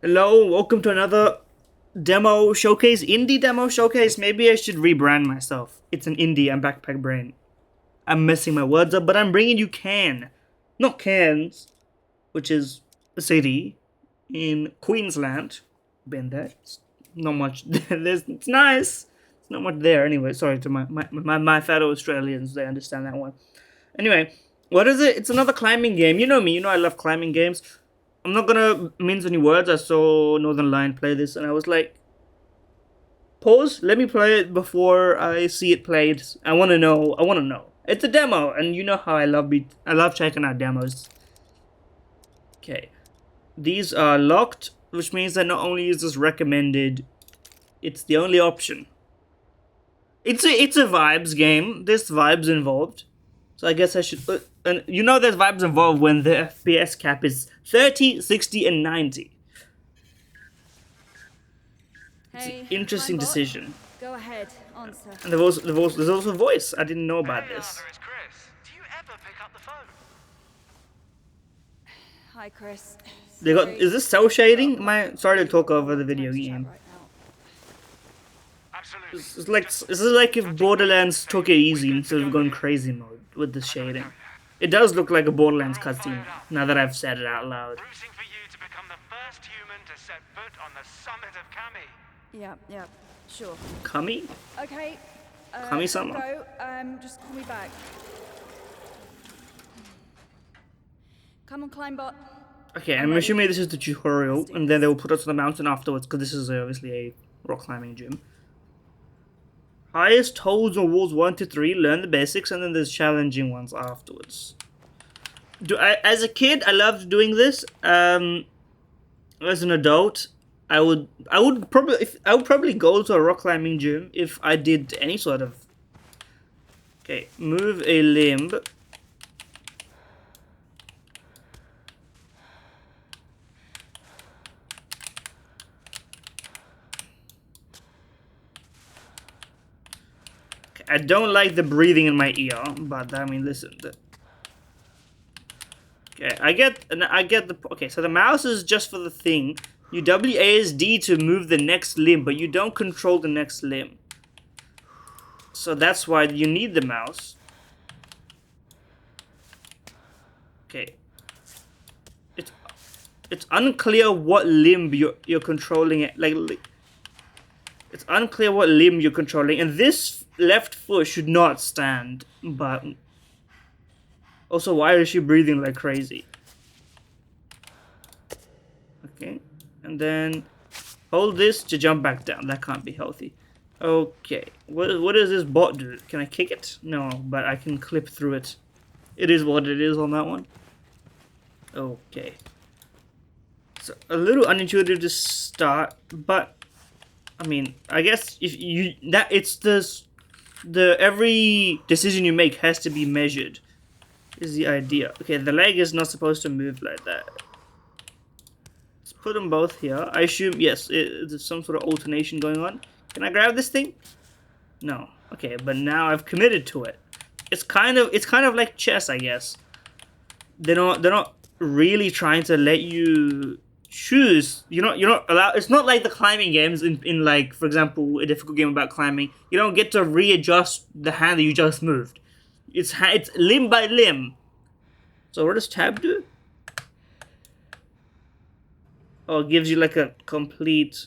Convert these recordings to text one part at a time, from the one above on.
Hello, welcome to another demo showcase, indie demo showcase. Maybe I should rebrand myself. It's an indie, I'm Backpack Brain. I'm messing my words up, but I'm bringing you Cairn. Not Cairns, which is a city in Queensland. Been there. It's not much. It's nice. It's not much there anyway. Sorry to my fellow Australians, they understand that one. Anyway, what is it? It's another climbing game. You know me, you know I love climbing games. I'm not gonna mince any words. I saw Northern Lion play this and I was like, pause, let me play it before I see it played. I wanna know. It's a demo, and you know how I love checking out demos. Okay. These are locked, which means that not only is this recommended, it's the only option. It's a vibes game. There's vibes involved. So I guess I should... and you know there's vibes involved when the FPS cap is 30, 60, and 90. It's an interesting decision. Go ahead, answer. And there's also a voice. I didn't know about this. It's Chris. Do you ever pick up the phone? Hi, Chris. Is this cell shading? Sorry to talk over the video game. Absolutely. This is like if Borderlands took it easy instead of going crazy mode with the shading. It does look like a Borderlands cutscene, now that I've said it out loud. Rooting for you to become the first human to set foot on the summit of Kami. Yeah, sure. Kami? Okay. Kami-sama. Go. Just call me back. Come on, Climebot. Okay, I'm assuming this is the tutorial, and then they will put us on the mountain afterwards, because this is obviously a rock climbing gym. Highest holds on walls 1 to 3, learn the basics, and then there's challenging ones afterwards. As a kid, I loved doing this. As an adult, I would probably go to a rock climbing gym if I did any sort of... Okay, move a limb. I don't like the breathing in my ear, but I mean, listen. Okay, I get the. Okay, so the mouse is just for the thing. You WASD to move the next limb, but you don't control the next limb. So that's why you need the mouse. Okay. It's unclear what limb you're controlling it. It's unclear what limb you're controlling, and this left foot should not stand, but... Also, why is she breathing like crazy? Okay, and then hold this to jump back down. That can't be healthy. Okay, what does this bot do? Can I kick it? No, but I can clip through it. It is what it is on that one. Okay. So, a little unintuitive to start, but... I mean, I guess if it's every decision you make has to be measured, is the idea. Okay, the leg is not supposed to move like that. Let's put them both here. I assume, yes, there's some sort of alternation going on. Can I grab this thing? No. Okay, but now I've committed to it. It's kind of like chess, I guess. They're not really trying to let you choose. You're not allowed. It's not like the climbing games in like, for example, a difficult game about climbing. You don't get to readjust the hand that you just moved. It's limb by limb. So what does tab do? Oh, it gives you like a complete,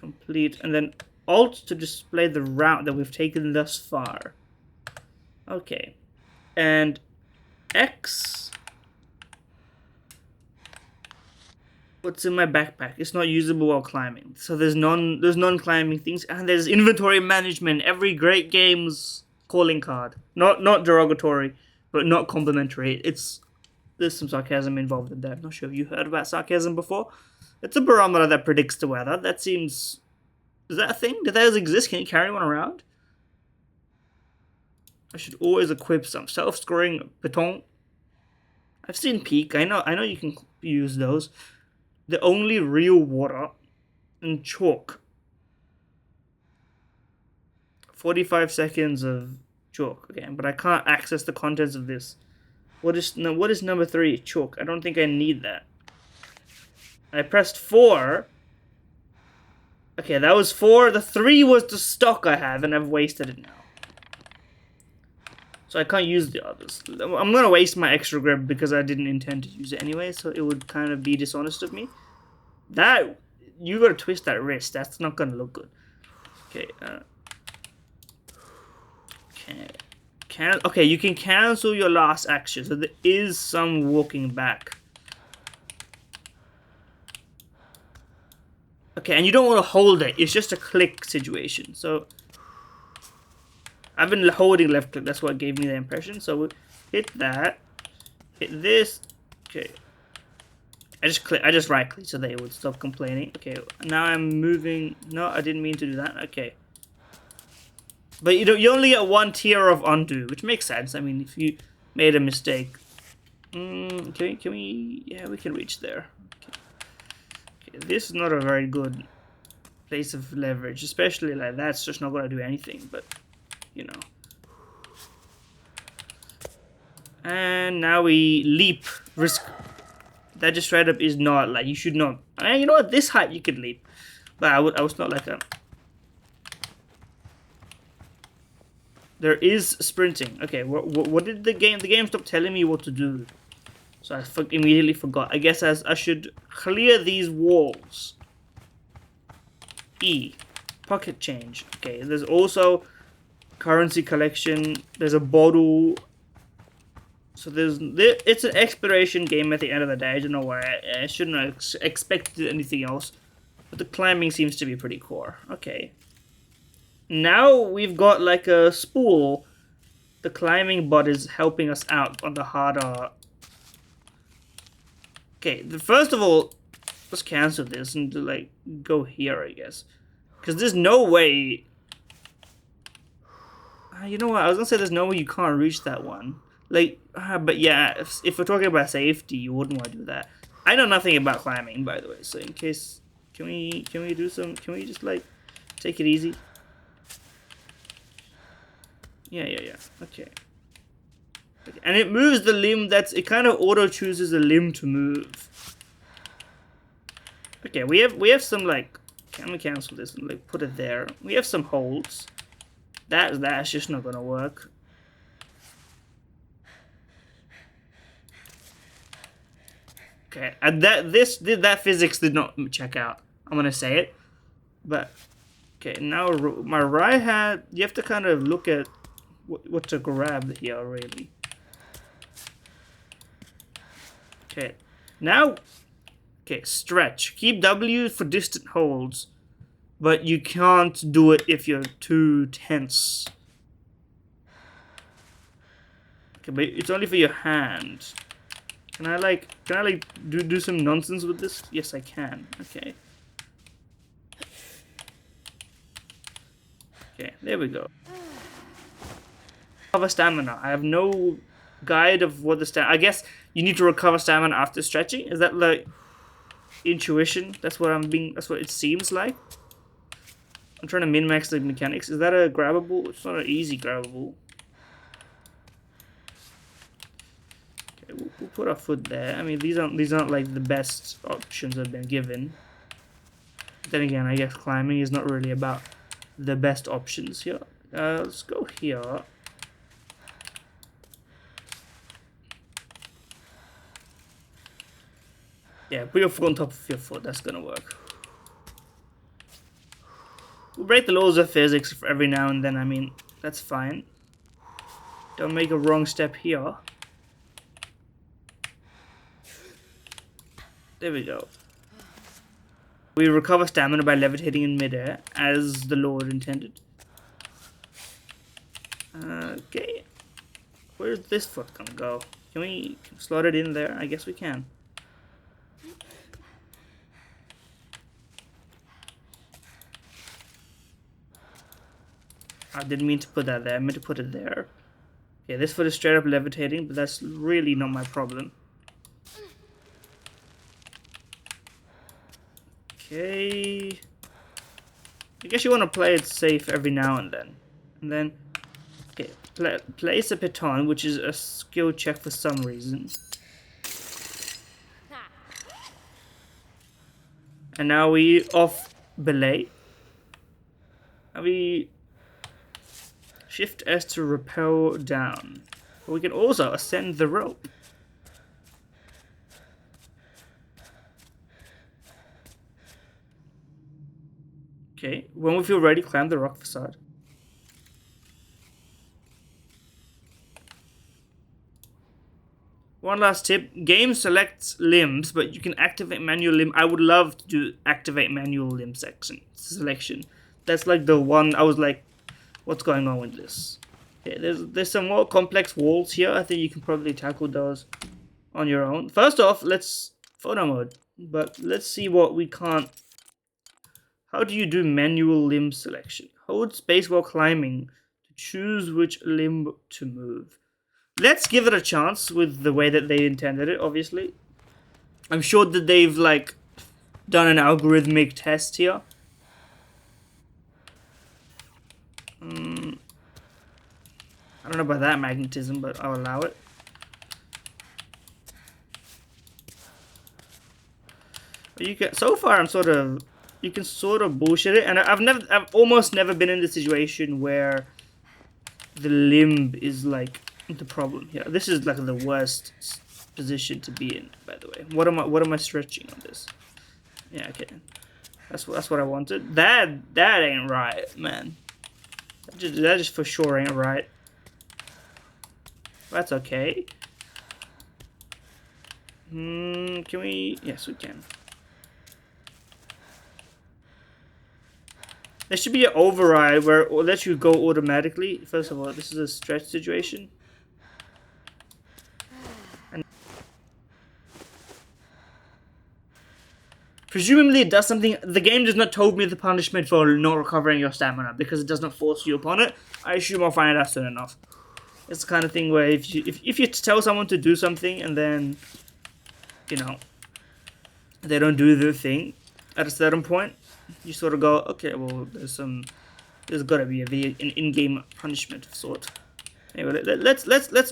and then alt to display the route that we've taken thus far. Okay, and X. What's in my backpack? It's not usable while climbing. So there's non-climbing things, and there's inventory management. Every great game's calling card. Not derogatory, but not complimentary. There's some sarcasm involved in that. I'm not sure if you heard about sarcasm before. It's a barometer that predicts the weather. That seems... Is that a thing? Do those exist? Can you carry one around? I should always equip some self-scoring baton. I've seen Peak. I know you can use those. The only real water and chalk. 45 seconds of chalk. Okay, but I can't access the contents of this. What is number 3? Chalk. I don't think I need that. I pressed 4. Okay, that was 4. The 3 was the stock I have, and I've wasted it now. So I can't use the others. I'm gonna waste my extra grip because I didn't intend to use it anyway, so it would kind of be dishonest of me. That, you gotta twist that wrist. That's not gonna look good. Okay, okay, you can cancel your last action, so there is some walking back. Okay, and you don't want to hold it. It's just a click situation. So I've been holding left click. That's what gave me the impression. So we'll hit that. Hit this. Okay. I just right click so they would stop complaining. Okay. Now I'm moving. No, I didn't mean to do that. Okay. But you only get 1 tier of undo, which makes sense. I mean, if you made a mistake, can we? Yeah, we can reach there. Okay, this is not a very good place of leverage, especially like that's just not gonna do anything. But you know. And now we leap, risk. That just straight up is not like you should not. And you know what? This height you could leap, but I was not like a. There is sprinting. Okay, what did the game? The game stopped telling me what to do, so I immediately forgot. I guess I should clear these walls. E, pocket change. Okay, there's also currency collection. There's a bottle. So it's an exploration game at the end of the day. I don't know why. I shouldn't have expected anything else, but the climbing seems to be pretty core. Okay. Now we've got like a spool. The climbing bot is helping us out on the harder. Okay, first of all, let's cancel this and like go here, I guess, because there's no way. You know what? I was gonna say there's no way you can't reach that one. Like, but yeah, if we're talking about safety, you wouldn't want to do that. I know nothing about climbing, by the way. So in case, can we do some? Can we just like take it easy? Yeah. Okay. And it moves the limb. It kind of auto chooses a limb to move. Okay, we have some like. Can we cancel this and like put it there? We have some holds. That's just not gonna work. Okay, and that physics did not check out. I'm gonna say it, but okay. Now my right hand, you have to kind of look at what to grab here, really. Okay, now, okay, stretch. Keep W for distant holds, but you can't do it if you're too tense. Okay, but it's only for your hand. Can I do some nonsense with this? Yes, I can. Okay. Okay, there we go. Recover stamina. I have no guide of what the stamina. I guess you need to recover stamina after stretching. Is that like intuition? That's what it seems like. I'm trying to min-max the mechanics. Is that a grabbable? It's not an easy grabbable. Okay, we'll put our foot there. I mean, these aren't like the best options I've been given. Then again, I guess climbing is not really about the best options here. Let's go here. Yeah, put your foot on top of your foot. That's gonna work. We'll break the laws of physics for every now and then. I mean, that's fine. Don't make a wrong step here. There we go. We recover stamina by levitating in midair, as the Lord intended. Okay. Where's this foot gonna go? Can we slot it in there? I guess we can. I didn't mean to put that there. I meant to put it there. Okay, this foot is straight up levitating, but that's really not my problem. Okay. I guess you want to play it safe every now and then. And then, okay, place a piton, which is a skill check for some reason. And now we off belay. And we shift S to rappel down. But we can also ascend the rope. Okay, when we feel ready, climb the rock facade. One last tip, game selects limbs, but you can activate manual limb. I would love to do activate manual limb selection. That's like the one I was like, what's going on with this? Okay, there's some more complex walls here. I think you can probably tackle those on your own. First off, let's photo mode, but let's see what we can't. How do you do manual limb selection? Hold space while climbing to choose which limb to move. Let's give it a chance with the way that they intended it, obviously. I'm sure that they've, like, done an algorithmic test here. I don't know about that magnetism, but I'll allow it. But you can, so far, you can sort of bullshit it, and I've almost never been in the situation where the limb is like the problem here. This is like the worst position to be in, by the way. What am I stretching on this? Yeah, okay. That's what I wanted. That ain't right, man. That just for sure ain't right. That's okay. Can we? Yes, we can. There should be an override where it lets you go automatically. First of all, this is a stretch situation. And presumably it does something. The game does not told me the punishment for not recovering your stamina because it does not force you upon it. I assume I'll find it out soon enough. It's the kind of thing where if you tell someone to do something and then, you know, they don't do their thing at a certain point, you sort of go, okay, well, there's got to be an in-game punishment of sort. Anyway,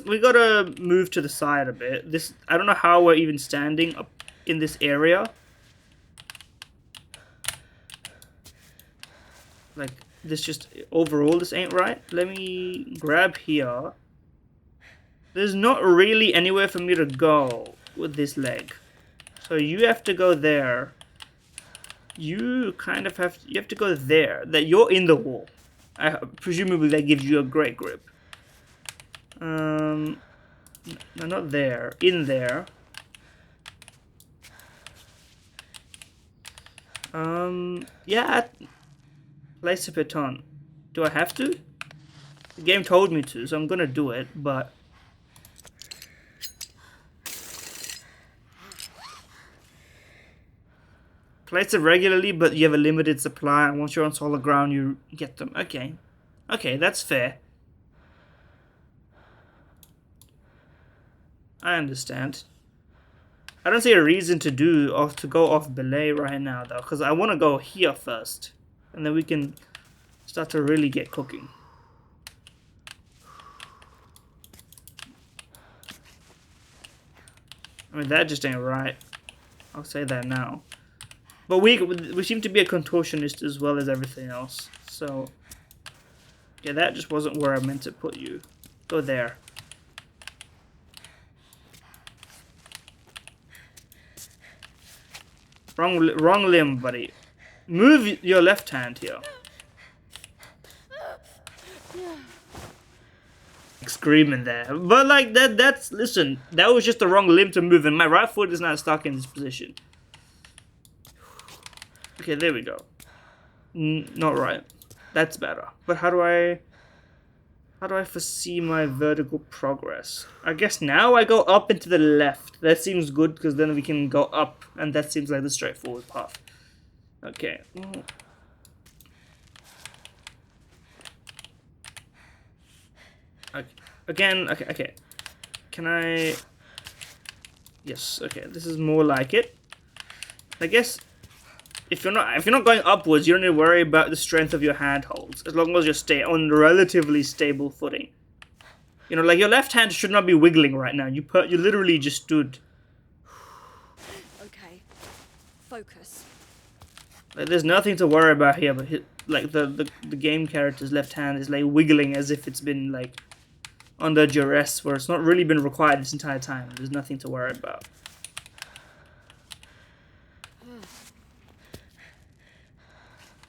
we gotta move to the side a bit. I don't know how we're even standing up in this area. Like, overall, this ain't right. Let me grab here. There's not really anywhere for me to go with this leg. So you have to go there. You have to go there. That you're in the wall. Presumably that gives you a great grip. No, not there. In there. Yeah. Place a baton. Do I have to? The game told me to, so I'm gonna do it, but place it regularly, but you have a limited supply, and once you're on solid ground, you get them. Okay. Okay, that's fair. I understand. I don't see a reason to go off belay right now, though, because I want to go here first, and then we can start to really get cooking. I mean, that just ain't right. I'll say that now. But we seem to be a contortionist as well as everything else. So, yeah, that just wasn't where I meant to put you. Go there. Wrong limb, buddy. Move your left hand here. Screaming there. But like listen, that was just the wrong limb to move, and my right foot is not stuck in this position. Okay, there we go. Not right. That's better. But how do I foresee my vertical progress? I guess now I go up and to the left. That seems good because then we can go up, and that seems like the straightforward path. Okay. Again, okay. Can I? Yes. Okay. This is more like it. I guess. If you're not going upwards, you don't need to worry about the strength of your handholds, as long as you stay on relatively stable footing. You know, like your left hand should not be wiggling right now. You literally just stood. Okay. Focus. Like, there's nothing to worry about here, but like the game character's left hand is like wiggling as if it's been like under duress, where it's not really been required this entire time. There's nothing to worry about.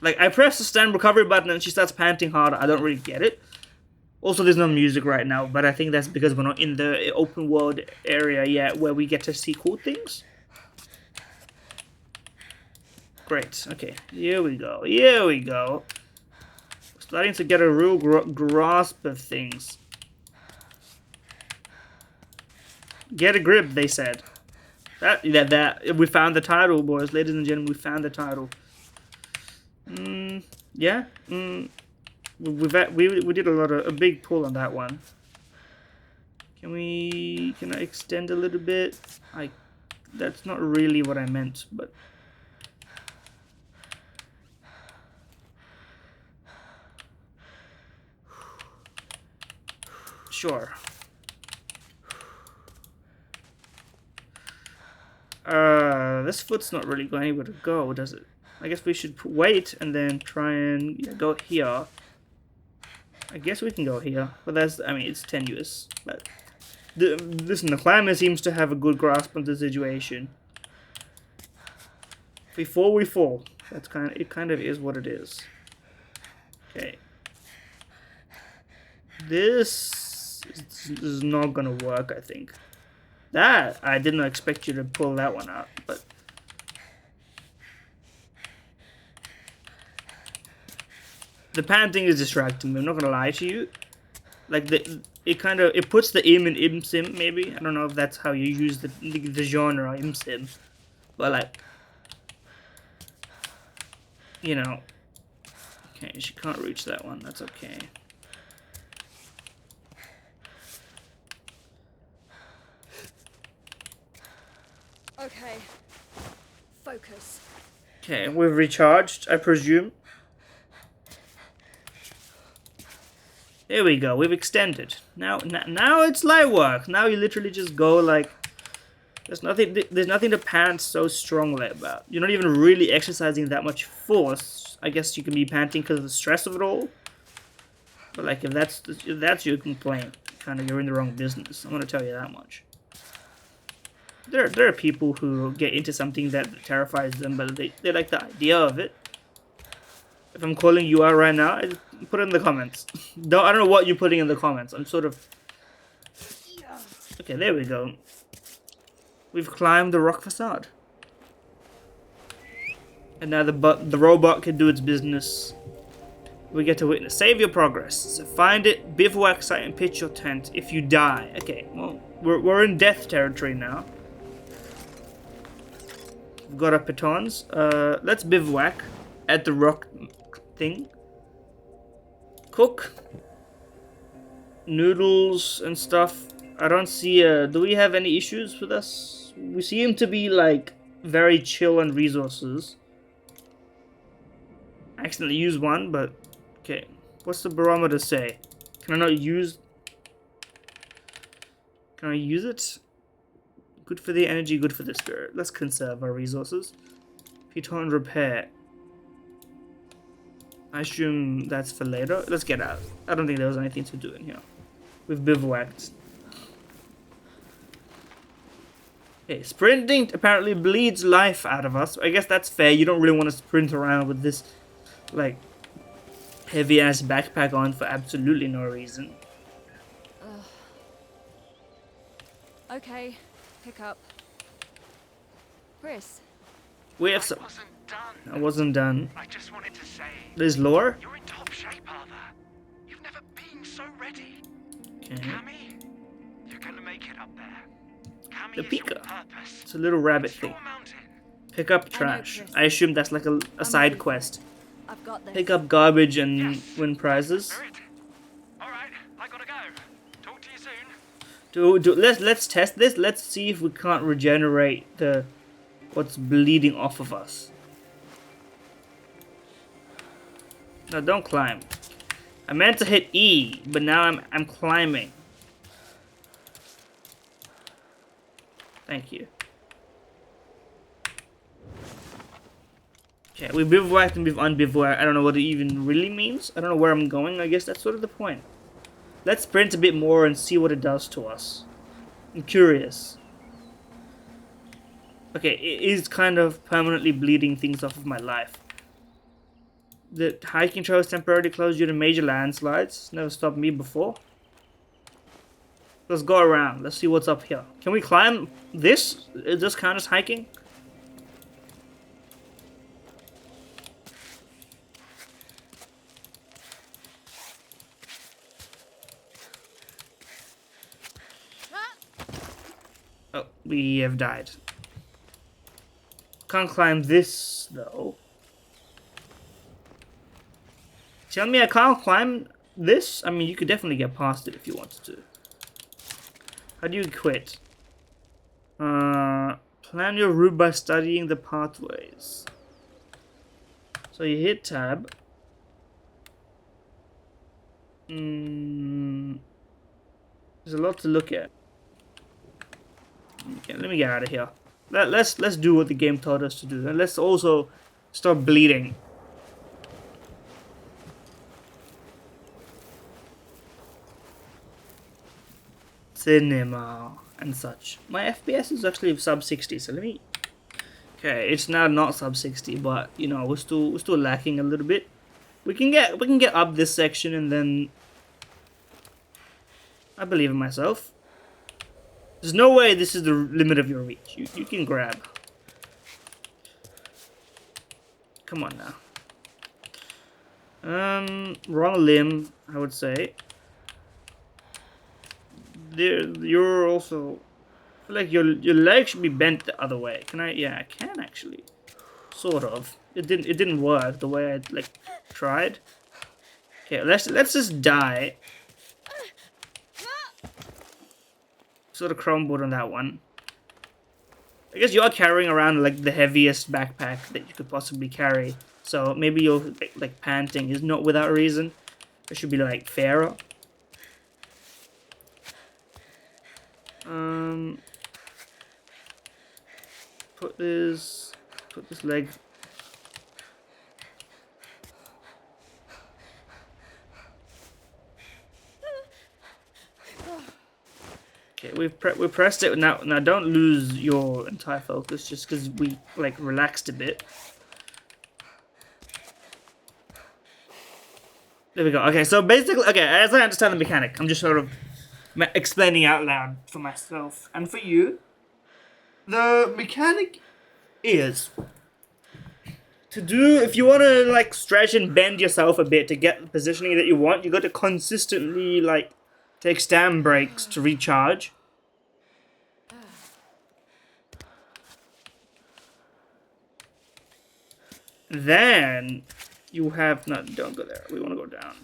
Like, I press the stand recovery button and she starts panting harder. I don't really get it. Also, there's no music right now, but I think that's because we're not in the open world area yet where we get to see cool things. Great. Okay, here we go. Here we go. We're starting to get a real grasp of things. Get a grip, they said. That we found the title, boys, ladies and gentlemen. We found the title. Yeah. We did a big pull on that one. Can I extend a little bit? That's not really what I meant, but sure. This foot's not really going anywhere to go, does it? I guess we should wait and then try and go here. I guess we can go here, but I mean, it's tenuous. But listen, the climber seems to have a good grasp on the situation. Before we fall, it kind of is what it is. Okay. This is not gonna work, I think. I didn't expect you to pull that one out, but the panting is distracting me. I'm not gonna lie to you. Like it puts the im in im sim maybe. I don't know if that's how you use the genre im sim, but like, you know. Okay, she can't reach that one. That's okay. Okay. Focus. Okay, we've recharged, I presume. There we go. We've extended. Now it's light work. Now you literally just go like. There's nothing to pant so strongly about. You're not even really exercising that much force. I guess you can be panting because of the stress of it all. But like, if that's your complaint, kind of you're in the wrong business. I'm gonna tell you that much. There are people who get into something that terrifies them, but they like the idea of it. If I'm calling you out right now, put it in the comments. I don't know what you're putting in the comments. I'm sort of... Okay, there we go. We've climbed the rock facade. And now the robot can do its business. We get to witness. Save your progress. So find it, bivouac site, and pitch your tent if you die. Okay, well, we're in death territory now. We've got our pitons. Let's bivouac at the rock thing. Cook noodles and stuff. I don't see do we have any issues with us? We seem to be like very chill on resources. I accidentally used one, but okay. What's the barometer say? Can I not use? Can I use it? Good for the energy, good for the spirit. Let's conserve our resources. Piton repair. I assume that's for later. Let's get out. I don't think there was anything to do in here. We've bivouacked. Okay, sprinting apparently bleeds life out of us. I guess that's fair. You don't really want to sprint around with this, like, heavy-ass backpack on for absolutely no reason. Okay, pick up. Chris. We have some... I wasn't done. I wasn't done. I just wanted to say, There's lore? you're in top shape, Arthur. You've never been so ready. Okay. Cammy, you're gonna make it up there. Cammy The is your Pika. purpose. It's a little rabbit It's thing. your mountain. Pick up trash. Chris. I assume that's like a side quest. I've got this. Pick up garbage and Yes. win prizes. Spirit. All right, I gotta go. Talk to you soon. Let's test this. Let's see if we can't regenerate what's bleeding off of us. No, don't climb. I meant to hit E, but now I'm climbing. Thank you. Okay, we bivouacked and we've unbivouacked. I don't know what it even really means. I don't know where I'm going. I guess that's sort of the point. Let's sprint a bit more and see what it does to us. I'm curious. Okay, it is kind of permanently bleeding things off of my life. The hiking trail is temporarily closed due to major landslides. Never stopped me before. Let's go around. Let's see what's up here. Can we climb this? Does this count as hiking? Oh, we have died. Can't climb this, though. Tell me I can't climb this? I mean, you could definitely get past it if you wanted to. How do you quit? Plan your route by studying the pathways. So you hit tab. There's a lot to look at. Okay, let me get out of here. Let's do what the game told us to do, and let's also start bleeding. Cinema and such. My FPS is actually sub 60, so let me. Okay, it's now not sub 60, but you know we're still lacking a little bit. We can get up this section, and then I believe in myself. There's no way this is the limit of your reach. You can grab. Come on now. Wrong limb, I would say. You're also. I feel like your leg should be bent the other way. Can I? Yeah, I can actually. Sort of. It didn't work the way I like tried. Okay, let's just die. Sort of crumbled on that one. I guess you are carrying around like the heaviest backpack that you could possibly carry, so maybe your like panting is not without reason. It should be like fairer. Put this leg. Okay, we pressed it now. Now don't lose your entire focus just because we like relaxed a bit. There we go. Okay, so basically, okay, as I understand the mechanic, I'm just sort of explaining out loud for myself and for you. The mechanic is to do if you want to like stretch and bend yourself a bit to get the positioning that you want. You got to consistently like take stand breaks to recharge. Then you have no, don't go there. We want to go down.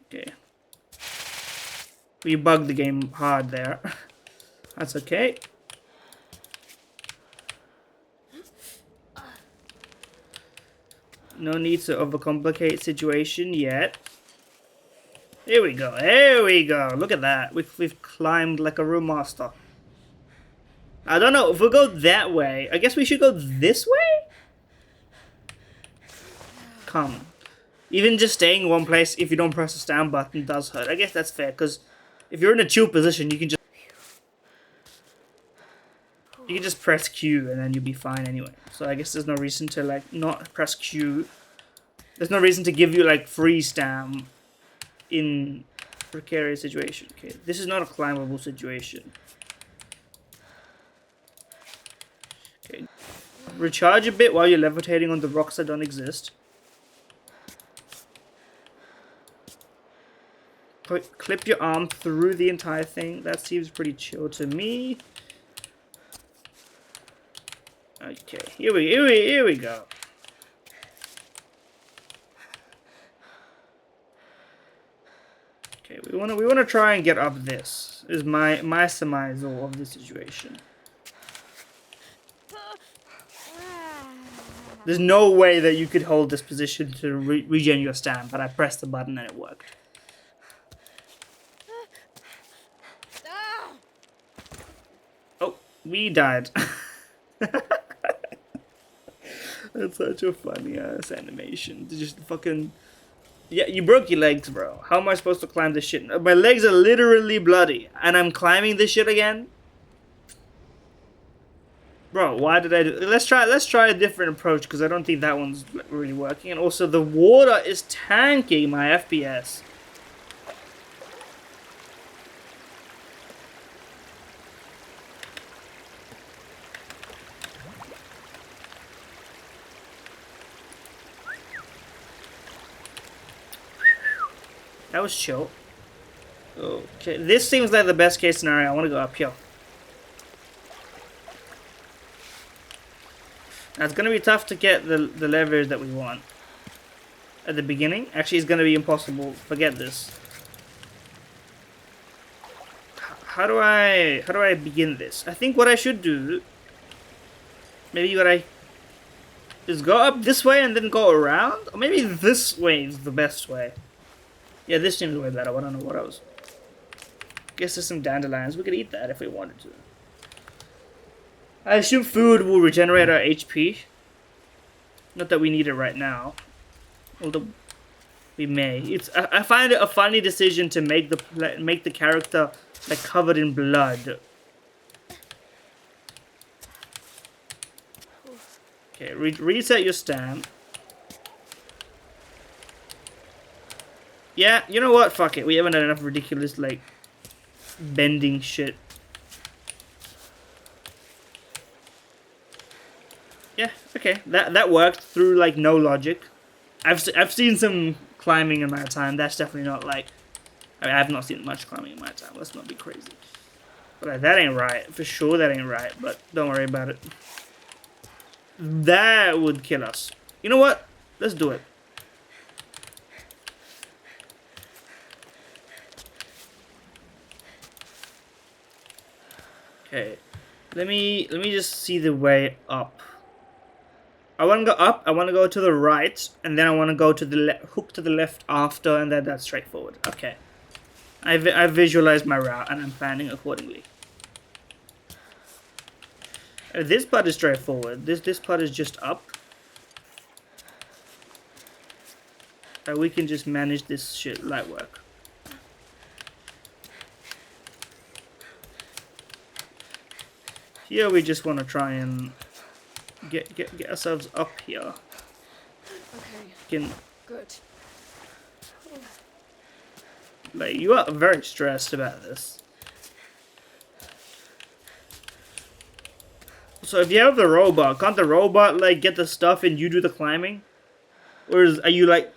Okay. We bugged the game hard there. That's okay. No need to overcomplicate situation yet. Here we go. Here we go. Look at that. We've climbed like a room master. I don't know if we'll go that way. I guess we should go this way. Come. Even just staying in one place if you don't press the stand button does hurt. I guess that's fair because if you're in a chill position, you can just press Q and then you'll be fine anyway. So I guess there's no reason to like not press Q. There's no reason to give you like free stam in precarious situation. Okay, this is not a climbable situation. Okay, recharge a bit while you're levitating on the rocks that don't exist. Clip your arm through the entire thing. That seems pretty chill to me. Okay, here we go. Okay, we wanna try and get up this. Is my surmisal of the situation. There's no way that you could hold this position to regen your stand, but I pressed the button and it worked. Oh, we died. That's such a funny ass animation. To just fucking. Yeah, you broke your legs, bro. How am I supposed to climb this shit? My legs are literally bloody, and I'm climbing this shit again. Bro, why did I do? Let's try a different approach because I don't think that one's really working. And also, the water is tanking my FPS. That was chill. Okay, this seems like the best case scenario. I want to go up here. Now it's going to be tough to get the levers that we want at the beginning. Actually, it's going to be impossible. Forget this. How do I begin this? I think what I should do, maybe what I is go up this way and then go around, or maybe this way is the best way. Yeah, this seems way better. I don't know what else. Guess there's some dandelions. We could eat that if we wanted to. I assume food will regenerate our HP. Not that we need it right now. Although we may. I find it a funny decision to make the character like covered in blood. Okay, reset your stamp. Yeah, you know what? Fuck it. We haven't had enough ridiculous, like, bending shit. Yeah, okay. That worked through, like, no logic. I've seen some climbing in my time. That's definitely not, like... I mean, I've not seen much climbing in my time. Let's not be crazy. But like, that ain't right. For sure that ain't right. But don't worry about it. That would kill us. You know what? Let's do it. Okay, let me just see the way up. I want to go up. I want to go to the right, and then I want to go to the hook to the left after, and then that's straightforward. Okay, I visualized my route, and I'm planning accordingly. This part is straightforward. This part is just up. We can just manage this shit light work. Here we just want to try and get ourselves up here. Okay. Good. Like, you are very stressed about this. So if you have the robot, can't the robot like get the stuff and you do the climbing? Or are you like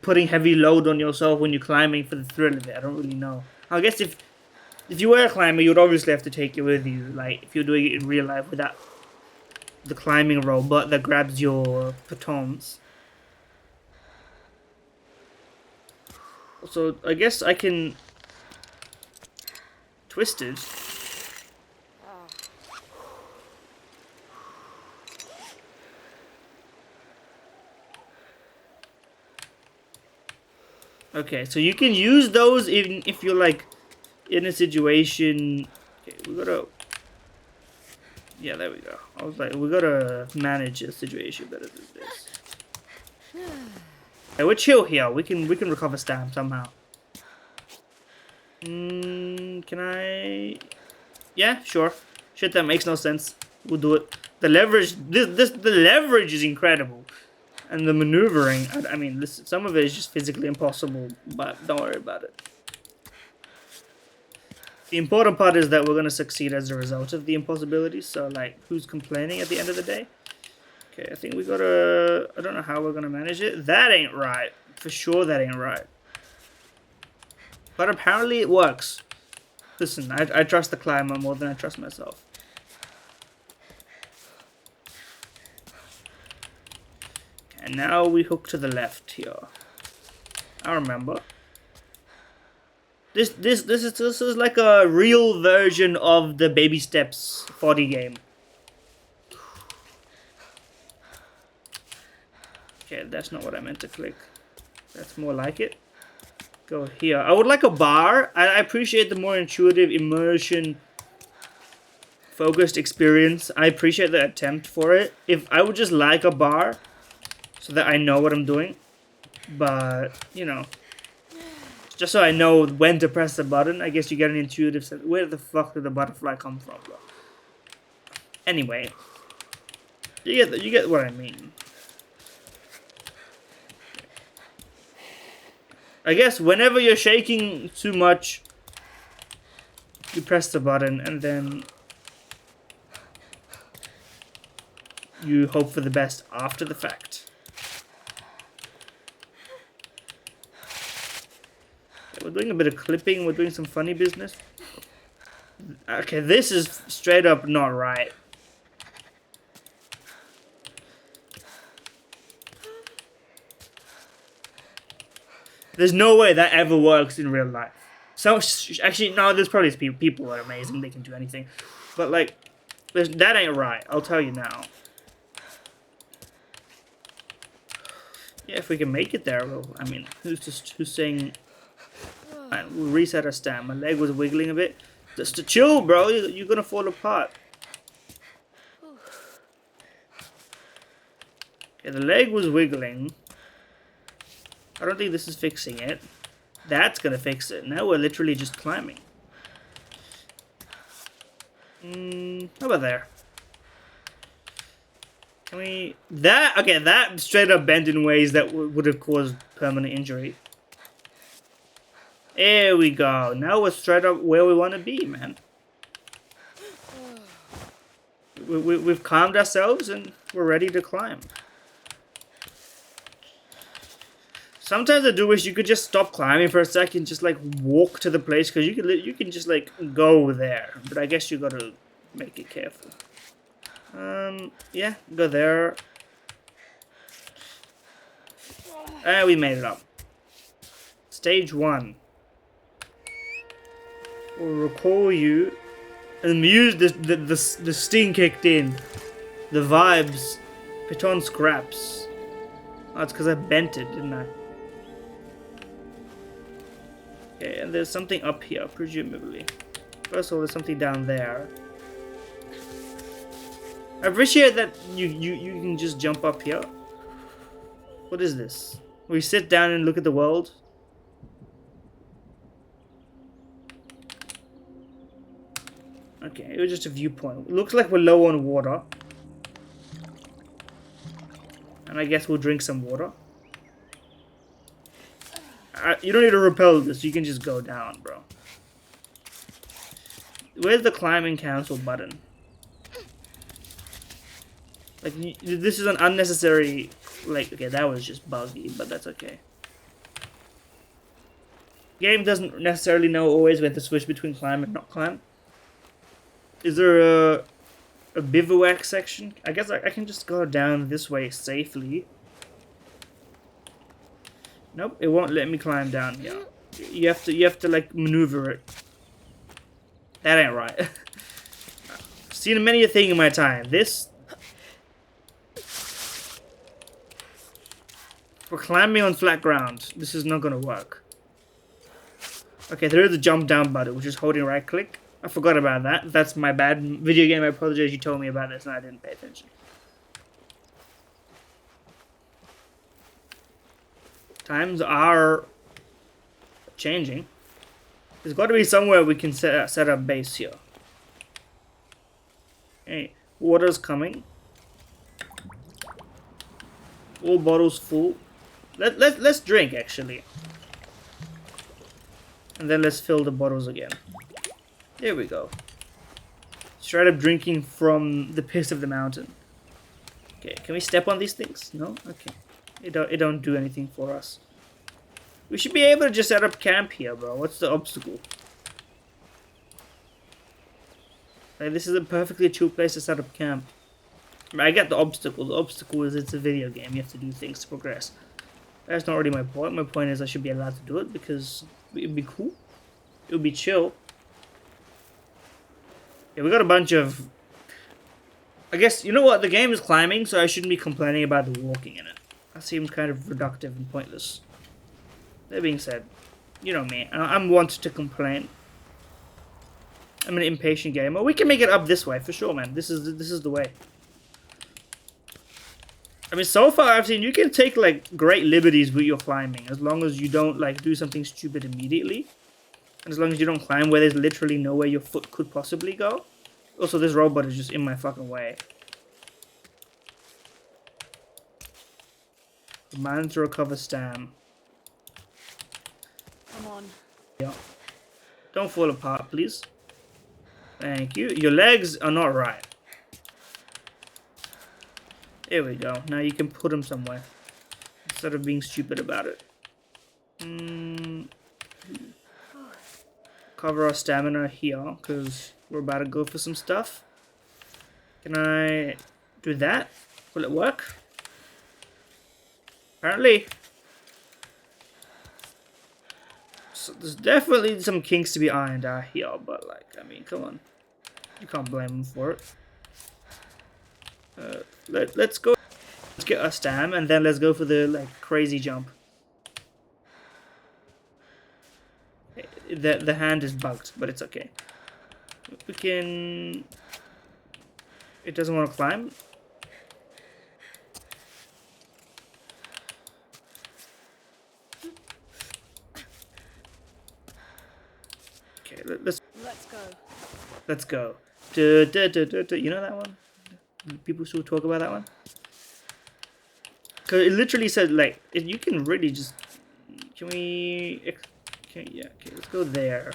putting heavy load on yourself when you're climbing for the thrill of it? I don't really know. I guess if you were a climber, you'd obviously have to take it with you. Like, if you're doing it in real life without the climbing robot that grabs your batons. So, I guess I can twist it. Okay, so you can use those even if you're like in a situation. Okay, we gotta. Yeah, there we go. I was like, we gotta manage a situation better than this. Hey, we're chill here. We can recover stamp somehow. Can I? Yeah, sure. Shit, that makes no sense. We'll do it. The leverage. The leverage is incredible, and the maneuvering. I mean, some of it is just physically impossible. But don't worry about it. The important part is that we're going to succeed as a result of the impossibilities. So, like, who's complaining at the end of the day? Okay, I think we gotta... I don't know how we're going to manage it. That ain't right. For sure that ain't right. But apparently it works. Listen, I trust the climber more than I trust myself. And now we hook to the left here. I remember. This is like a real version of the Baby Steps 40 game. Okay, that's not what I meant to click. That's more like it. Go here. I would like a bar. I appreciate the more intuitive immersion focused experience. I appreciate the attempt for it. If I would just like a bar so that I know what I'm doing, but you know, just so I know when to press the button, I guess you get an intuitive sense. Where the fuck did the butterfly come from, bro? Anyway, you get what I mean. I guess whenever you're shaking too much, you press the button and then you hope for the best after the fact. We're doing a bit of clipping, we're doing some funny business. Okay, this is straight up not right. There's no way that ever works in real life. So, actually, no, there's probably people that are amazing, they can do anything. But, like, that ain't right, I'll tell you now. Yeah, if we can make it there, well, I mean, who's saying... Alright, we'll reset our stand. My leg was wiggling a bit. Just to chill, bro, you're gonna fall apart. Okay, the leg was wiggling. I don't think this is fixing it. That's gonna fix it. Now we're literally just climbing. How about there? Can we... That... Okay, that straight up bent in ways that would have caused permanent injury. There we go. Now we're straight up where we want to be, man. We've calmed ourselves and we're ready to climb. Sometimes I do wish you could just stop climbing for a second, just like walk to the place, because you can just like go there. But I guess you gotta make it careful. Yeah, go there. And we made it up. Stage 1. We'll recall you. And the sting kicked in. The vibes. Piton scraps. Oh, it's because I bent it, didn't I? Okay, and there's something up here, presumably. First of all, there's something down there. I appreciate that you can just jump up here. What is this? We sit down and look at the world. Okay, it was just a viewpoint. It looks like we're low on water. And I guess we'll drink some water. You don't need to repel this, you can just go down, bro. Where's the climbing cancel button? Like, this is an unnecessary... Like, okay, that was just buggy, but that's okay. Game doesn't necessarily know always when to switch between climb and not climb. Is there a bivouac section? I guess I can just go down this way safely. Nope, it won't let me climb down here. You have to like maneuver it. That ain't right. I've seen many a thing in my time. This... For climbing on flat ground, this is not gonna work. Okay, there is a jump down button, which is holding right click. I forgot about that. That's my bad. Video game, I apologize. You told me about this and I didn't pay attention. Times are changing. There's got to be somewhere we can set up base here. Okay, water's coming. All bottles full. Let's drink actually. And then let's fill the bottles again. There we go. Straight up drinking from the piss of the mountain. Okay, can we step on these things? No? Okay. It don't do anything for us. We should be able to just set up camp here, bro. What's the obstacle? Like, this is a perfectly chill place to set up camp. I get the obstacle. The obstacle is it's a video game. You have to do things to progress. That's not really my point. My point is I should be allowed to do it because it would be cool. It would be chill. Yeah, we got a bunch of... I guess, you know what? The game is climbing, so I shouldn't be complaining about the walking in it. That seems kind of reductive and pointless. That being said, you know me. I'm wont to complain. I'm an impatient gamer. We can make it up this way for sure, man. This is the way. I mean, so far I've seen you can take like great liberties with your climbing as long as you don't like do something stupid immediately, and as long as you don't climb where there's literally nowhere your foot could possibly go. Also, this robot is just in my fucking way. Remind to recover stam. Come on. Yeah. Don't fall apart, please. Thank you. Your legs are not right. There we go. Now you can put them somewhere instead of being stupid about it. Cover our stamina here because we're about to go for some stuff. Can I do that? Will it work? Apparently. So there's definitely some kinks to be ironed out here, but like, I mean, come on. You can't blame them for it. Let's go. Let's get our stam, and then let's go for the like crazy jump. The hand is bugged, but it's okay. We can. It doesn't want to climb. Okay, let's go. Let's go. You know that one? People still talk about that one? Because it literally said, like, you can really just... Can we... Okay, yeah, okay, let's go there.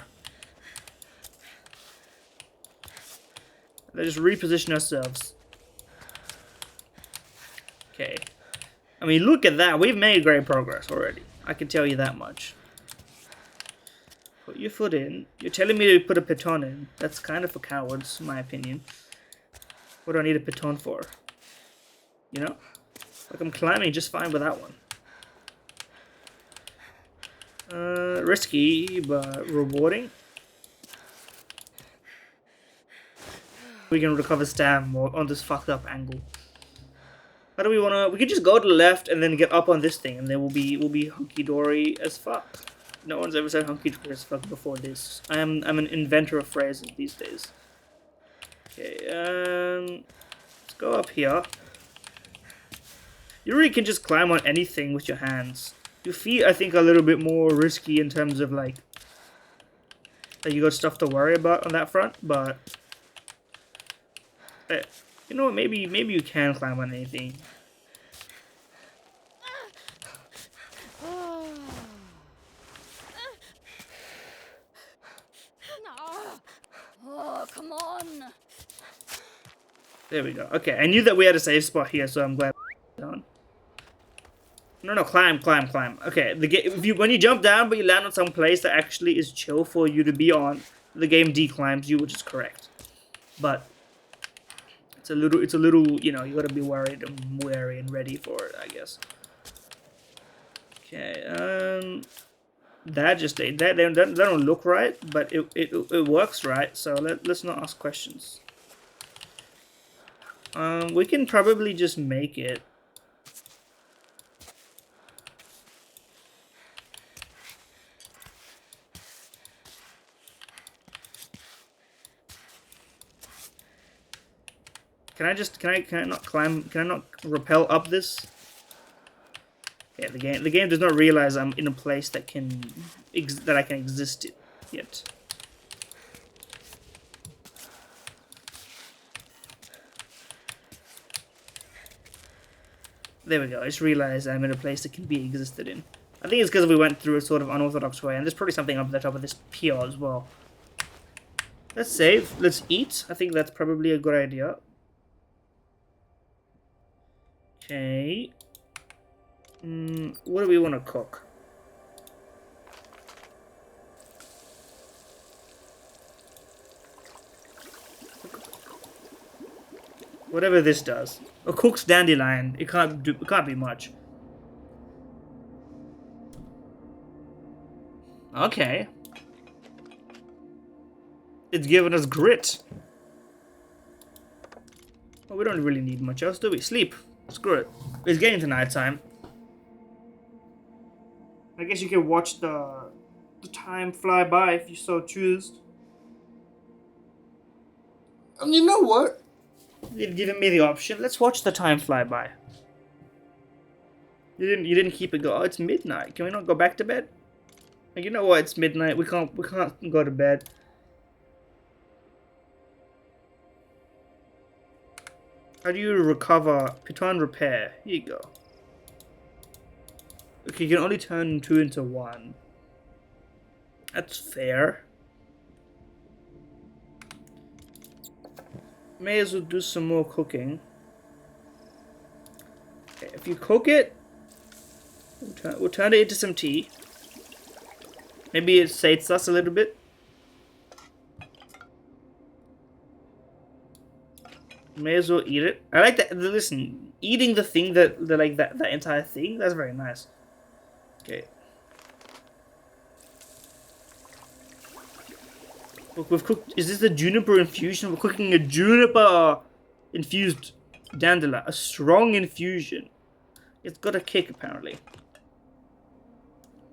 Let's just reposition ourselves. Okay. I mean, look at that. We've made great progress already. I can tell you that much. Put your foot in. You're telling me to put a piton in. That's kind of for cowards, in my opinion. What do I need a piton for? You know? Like, I'm climbing just fine with that one. Risky, but rewarding. We can recover stam on this fucked up angle. How do we wanna... We could just go to the left and then get up on this thing, and then we'll be hunky-dory as fuck. No one's ever said hunky-dory as fuck before this. I'm an inventor of phrases these days. Okay, let's go up here. You really can just climb on anything with your hands. Your feet, I think, are a little bit more risky in terms of, like, that you got stuff to worry about on that front, but... you know what, maybe you can climb on anything. Oh, come on. There we go. Okay, I knew that we had a safe spot here, so I'm glad we're on. No, climb. Okay, when you jump down, but you land on some place that actually is chill for you to be on, the game declimbs you, which is correct. But it's a little, you know, you gotta be worried and wary and ready for it, I guess. Okay, that don't look right, but it works right. So let's not ask questions. We can probably just make it. Can I not climb? Can I not rappel up this? Yeah, the game does not realize I'm in a place that I can exist in yet. There we go. I just realized I'm in a place that can be existed in. I think it's because we went through a sort of unorthodox way, and there's probably something up at the top of this pier as well. Let's save. Let's eat. I think that's probably a good idea. Okay. What do we want to cook? Whatever this does. A cooked dandelion. It can't be much. Okay. It's given us grit. Well, we don't really need much else, do we? Sleep. Screw it. It's getting to night time. I guess you can watch the time fly by if you so choose. You know what? You've given me the option. Let's watch the time fly by. You didn't keep it go. Oh, it's midnight. Can we not go back to bed? You know what? It's midnight. We can't go to bed. How do you recover? Piton repair. Here you go. Okay, you can only turn 2 into 1. That's fair. May as well do some more cooking. Okay, if you cook it, we'll turn it into some tea. Maybe it sates us a little bit. May as well eat it. I like that. Listen, eating the thing that entire thing. That's very nice. Okay. Look, we've cooked. Is this the juniper infusion? We're cooking a juniper infused dandelion. A strong infusion. It's got a kick apparently.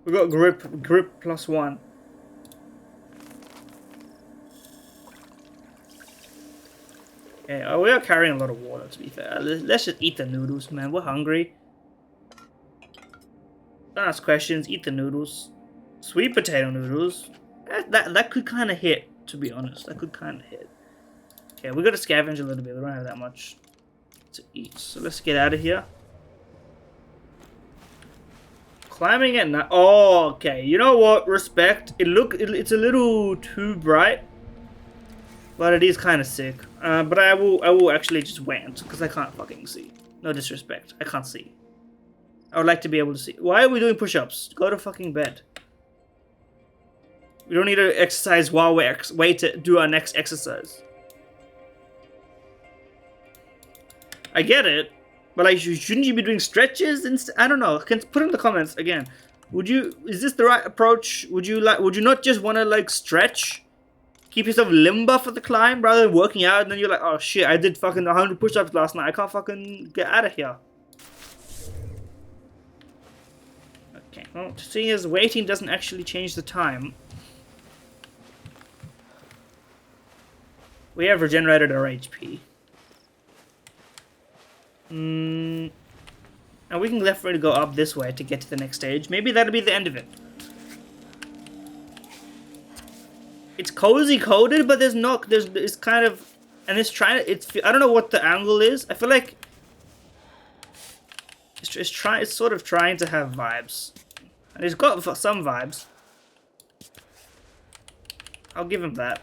We got grip +1. Okay, we are carrying a lot of water to be fair. Let's just eat the noodles, man. We're hungry. Don't ask questions. Eat the noodles. Sweet potato noodles. That could kind of hit, to be honest. That could kind of hit. Okay, we got to scavenge a little bit. We don't have that much to eat, so let's get out of here. Climbing at night. Oh, okay. You know what? Respect. It's a little too bright, but it is kind of sick. But I will actually just wait because I can't fucking see. No disrespect. I can't see. I would like to be able to see. Why are we doing push-ups? Go to fucking bed. We don't need to exercise while we wait to do our next exercise. I get it, but like, shouldn't you be doing stretches? I don't know. Can put in the comments again. Is this the right approach? Would you not just want to like stretch, keep yourself limber for the climb rather than working out and then you're like, oh shit, I did fucking 100 push-ups last night. I can't fucking get out of here. Okay, well, seeing as waiting doesn't actually change the time. We have regenerated our HP. And we can definitely go up this way to get to the next stage. Maybe that'll be the end of it. It's cozy coded, but it's kind of, and it's I don't know what the angle is. I feel like it's sort of trying to have vibes. And it's got some vibes. I'll give him that.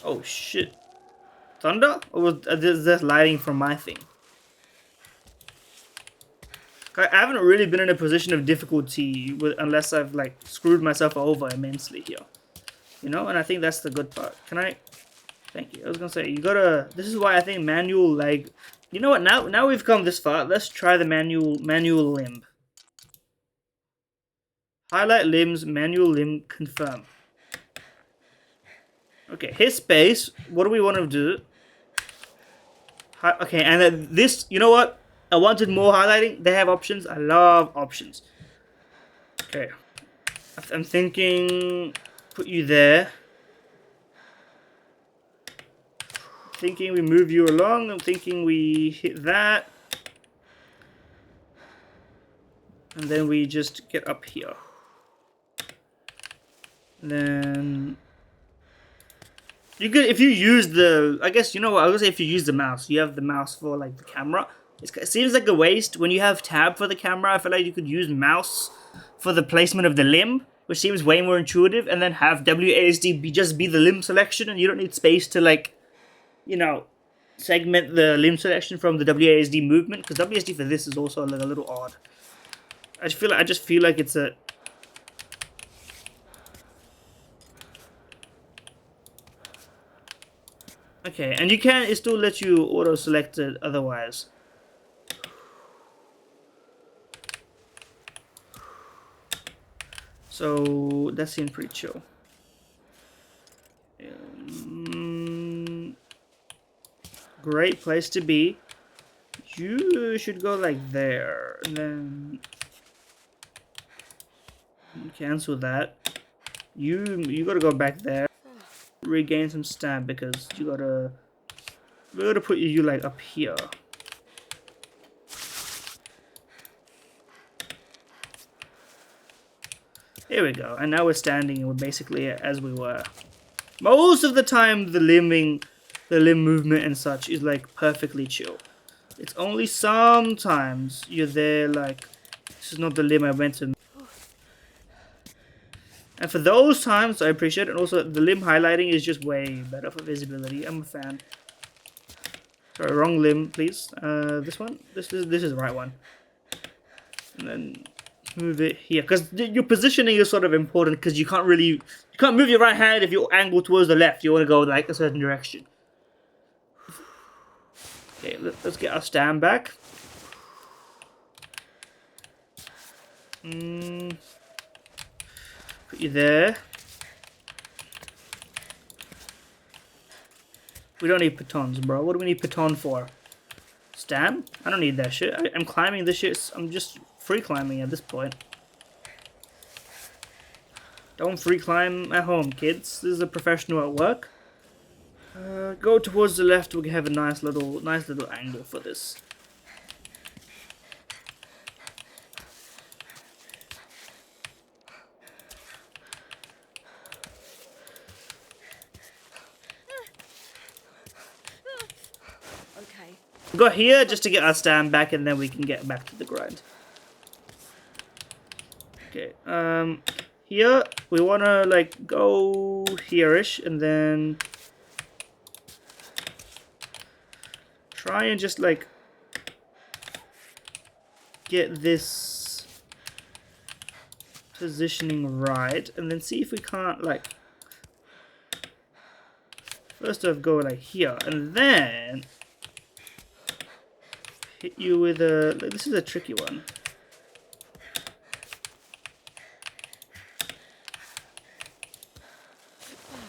Oh shit. Thunder? Or was this lighting from my thing? I haven't really been in a position of difficulty unless I've like screwed myself over immensely here. You know, and I think that's the good part. Can I? Thank you. I was gonna say, you gotta, this is why I think manual, like, you know what, now we've come this far, let's try the manual limb. Highlight limbs, manual limb, confirm. Okay, hit space. What do we want to do? Okay, and then this, you know what? I wanted more highlighting. They have options. I love options. Okay. I'm thinking, put you there. Thinking we move you along. I'm thinking we hit that. And then we just get up here. And then you could, if you use the, I guess, you know what, I was gonna say if you use the mouse, you have the mouse for like the camera. It seems like a waste when you have tab for the camera. I feel like you could use mouse for the placement of the limb, which seems way more intuitive, and then have WASD just be the limb selection, and you don't need space to like, you know, segment the limb selection from the WASD movement, because WASD for this is also like a little odd. I just feel like it's a, okay, and it still lets you auto select it otherwise. So that seems pretty chill. Great place to be. You should go like there, and then cancel that. You gotta go back there. regain some stamina because we gotta put you like up here. Here we go, and now we're standing and we're basically as we were. Most of the time the limb movement and such is like perfectly chill. It's only sometimes you're there like, this is not the limb I went to. And for those times I appreciate it, and also the limb highlighting is just way better for visibility. I'm a fan. Sorry, wrong limb, please. This one? This is the right one. And then move it here, because your positioning is sort of important, because you can't move your right hand if you angle towards the left. You want to go like a certain direction. Okay, let's get our stand back. Put you there. We don't need pitons, bro. What do we need piton for? Stand? I don't need that shit. I'm climbing this shit. I'm just free climbing at this point. Don't free climb at home, kids. This is a professional at work. Go towards the left. We can have a nice little angle for this. Okay. Go here just to get our stand back, and then we can get back to the grind. Okay. Here we wanna like go here-ish, and then try and just like get this positioning right, and then see if we can't like first off go like here, and then hit you with a like, this is a tricky one.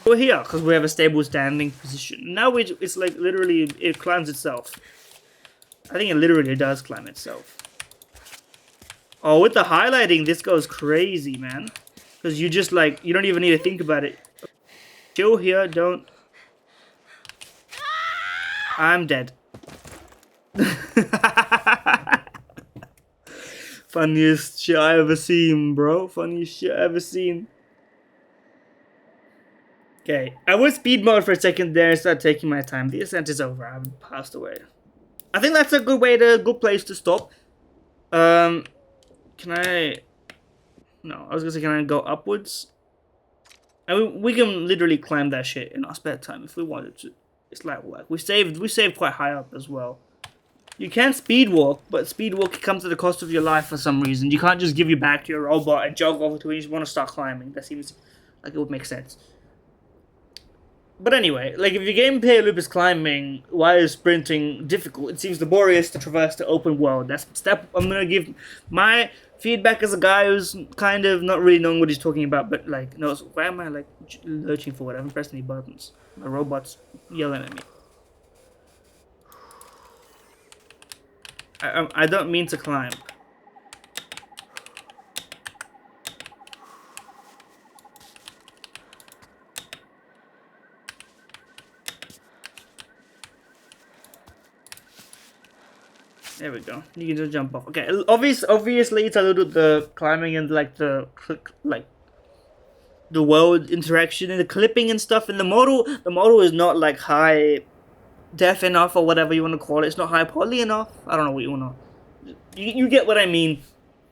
We're here because we have a stable standing position. Now it's like literally it climbs itself. I think it literally does climb itself. Oh, with the highlighting, this goes crazy, man. Because you just like, you don't even need to think about it. Chill here, don't. I'm dead. Funniest shit I ever seen, bro. Funniest shit I ever seen. Okay, I was speed mode for a second there and started taking my time. The ascent is over. I've passed away. I think that's a good place to stop. Can I? No, I was gonna say, can I go upwards? I mean, we can literally climb that shit in our spare time if we wanted to. It's light work. We saved quite high up as well. You can speed walk, but speed walk comes at the cost of your life for some reason. You can't just give you back to your robot and jog over to it. You just want to start climbing. That seems like it would make sense. But anyway, like if your gameplay loop is climbing, why is sprinting difficult? It seems laborious to traverse the open world. That's step. I'm gonna give my feedback as a guy who's kind of not really knowing what he's talking about, but like knows. Why am I like lurching forward? I haven't pressed any buttons. My robot's yelling at me. I don't mean to climb. There we go. You can just jump off. Okay, obviously it's a little the climbing and like the world interaction and the clipping and stuff. And the model is not like high def enough or whatever you want to call it. It's not high poly enough. I don't know what you want to. You get what I mean.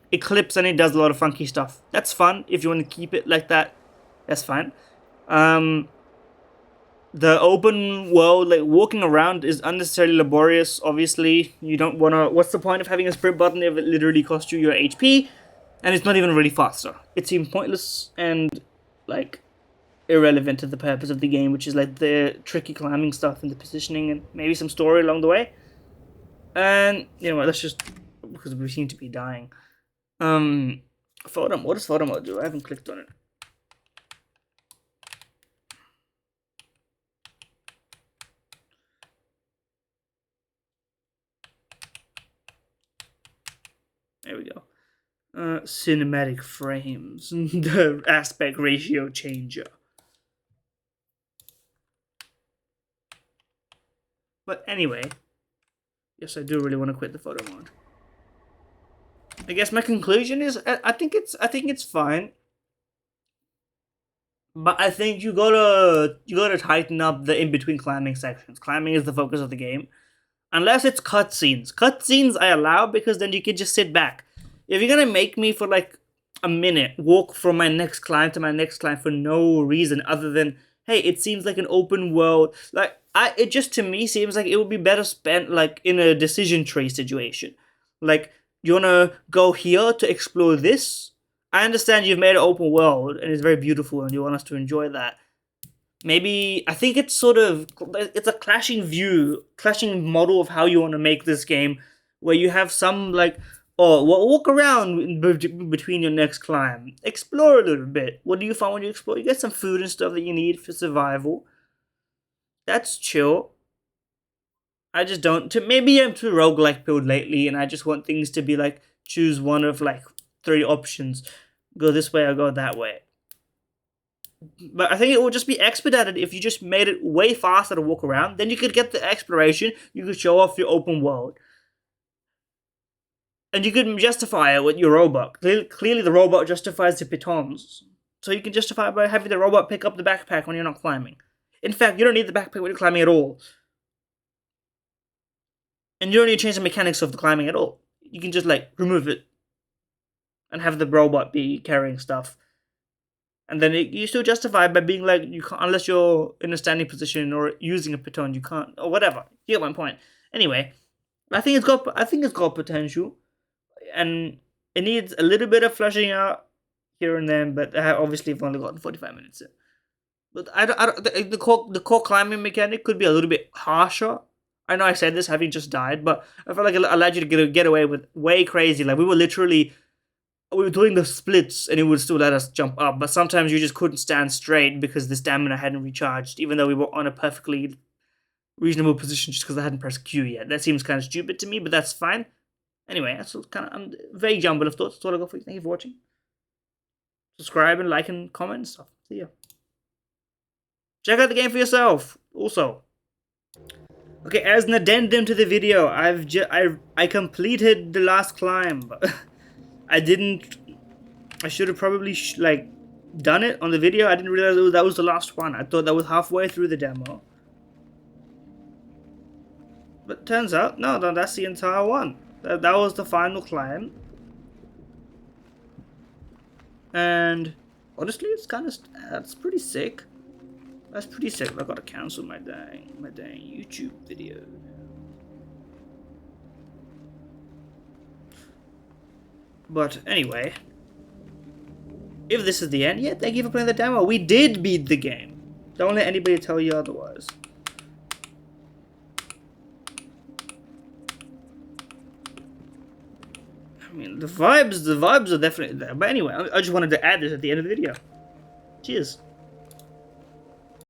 It clips and it does a lot of funky stuff. That's fun if you want to keep it like that. That's fine. The open world, like walking around, is unnecessarily laborious. Obviously, you don't want to. What's the point of having a sprint button if it literally costs you your HP, and it's not even really faster? It seems pointless and like irrelevant to the purpose of the game, which is like the tricky climbing stuff and the positioning and maybe some story along the way. And you know what? Let's just because we seem to be dying. Photo mode. What does photo mode do? I haven't clicked on it. There we go. Cinematic frames. The aspect ratio changer. But anyway, yes, I do really want to quit the photo mode. I guess my conclusion is I think it's fine. But I think you gotta tighten up the in-between climbing sections. Climbing is the focus of the game. Unless it's cutscenes. Cutscenes I allow because then you can just sit back. If you're gonna make me for like a minute walk from my next climb to my next climb for no reason other than, hey, it seems like an open world. Like it just to me seems like it would be better spent like in a decision tree situation. Like, you wanna go here to explore this? I understand you've made an open world and it's very beautiful and you want us to enjoy that. Maybe, I think it's it's a clashing model of how you want to make this game, where you have some like, oh, walk around between your next climb, explore a little bit. What do you find when you explore? You get some food and stuff that you need for survival. That's chill. I just don't, maybe I'm too roguelike build lately and I just want things to be like, choose one of like 3 options. Go this way or go that way. But I think it would just be expedited if you just made it way faster to walk around. Then you could get the exploration, you could show off your open world. And you could justify it with your robot. Clearly the robot justifies the pitons. So you can justify it by having the robot pick up the backpack when you're not climbing. In fact, you don't need the backpack when you're climbing at all. And you don't need to change the mechanics of the climbing at all. You can just like remove it and have the robot be carrying stuff. And then you still justify by being like, you can't, unless you're in a standing position or using a piton, you can't, or whatever. You get my point. Anyway, I think it's got potential, and it needs a little bit of fleshing out here and there. But obviously, I've only gotten 45 minutes in. But the core climbing mechanic could be a little bit harsher. I know I said this having just died, but I felt like it allowed you to get away with way crazy. Like we were doing the splits and it would still let us jump up, but sometimes you just couldn't stand straight because the stamina hadn't recharged, even though we were on a perfectly reasonable position just because I hadn't pressed Q yet. That seems kind of stupid to me, but that's fine. Anyway, that's kind of vague jumble of thoughts. That's all I got for you. Thank you for watching. Subscribe and like and comment and stuff. See ya. Check out the game for yourself. Also, okay, as an addendum to the video, I completed the last climb. I should have probably done it on the video. I didn't realize that was the last one. I thought that was halfway through the demo. But turns out, no, that's the entire one. That was the final climb. And honestly, that's pretty sick. That's pretty sick. I gotta cancel my dang YouTube video. But anyway, if this is the end, yeah, thank you for playing the demo. We did beat the game. Don't let anybody tell you otherwise. I mean, the vibes are definitely there. But anyway, I just wanted to add this at the end of the video. Cheers.